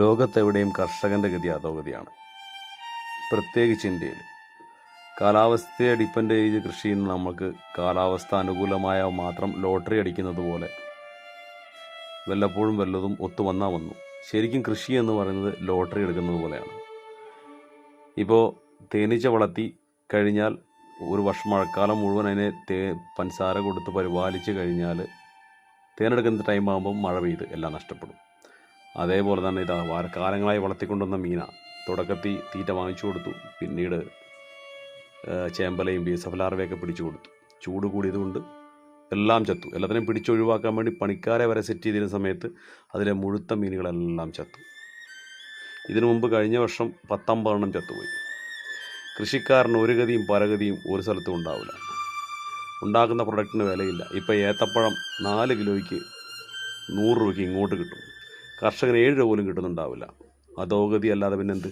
ലോകത്തെവിടെയും കർഷകൻ്റെ ഗതി അധോഗതിയാണ്. പ്രത്യേകിച്ച് ഇന്ത്യയിൽ. കാലാവസ്ഥയെ ഡിപ്പെൻഡ് ചെയ്ത് കൃഷി ചെയ്യുന്ന നമുക്ക് കാലാവസ്ഥ അനുകൂലമായ മാത്രം ലോട്ടറി അടിക്കുന്നത് പോലെ വല്ലപ്പോഴും വല്ലതും ഒത്തുവന്നാൽ വന്നു. ശരിക്കും കൃഷി എന്ന് പറയുന്നത് ലോട്ടറി എടുക്കുന്നത് പോലെയാണ്. ഇപ്പോൾ തേനീച്ച വളർത്തി കഴിഞ്ഞാൽ ഒരു വർഷം മഴക്കാലം മുഴുവൻ അതിനെ പഞ്ചസാര കൊടുത്ത് പരിപാലിച്ച് കഴിഞ്ഞാൽ തേനെടുക്കുന്ന ടൈം ആകുമ്പോൾ മഴ പെയ്ത് എല്ലാം നഷ്ടപ്പെടും. അതേപോലെ തന്നെ കാലങ്ങളായി വളർത്തിക്കൊണ്ടുവന്ന മീനാണ്. തുടക്കത്തിൽ തീറ്റ വാങ്ങിച്ചു കൊടുത്തു, പിന്നീട് ചേമ്പലയും ബീസഫ് ലാർവയൊക്കെ പിടിച്ചു കൊടുത്തു. ചൂട് കൂടിയതുകൊണ്ട് എല്ലാം ചത്തു. എല്ലാത്തിനെയും പിടിച്ചൊഴിവാക്കാൻ വേണ്ടി പണിക്കാരെ വരെ സെറ്റ് ചെയ്തിരുന്ന സമയത്ത് അതിലെ മുഴുത്ത മീനുകളെല്ലാം ചത്തു. ഇതിനു മുമ്പ് കഴിഞ്ഞ വർഷം 19 ചത്തുപോയി. കൃഷിക്കാരന് ഒരു ഗതിയും പരഗതിയും ഒരു സ്ഥലത്തും ഉണ്ടാവില്ല. ഉണ്ടാക്കുന്ന പ്രൊഡക്റ്റിന് വിലയില്ല. ഇപ്പോൾ ഏത്തപ്പഴം 4 കിലോയ്ക്ക് 100 രൂപയ്ക്ക് ഇങ്ങോട്ട് കിട്ടും. കർഷകന് 7 രൂപ പോലും കിട്ടുന്നുണ്ടാവില്ല. അധോഗതി അല്ലാതെ പിന്നെന്ത്?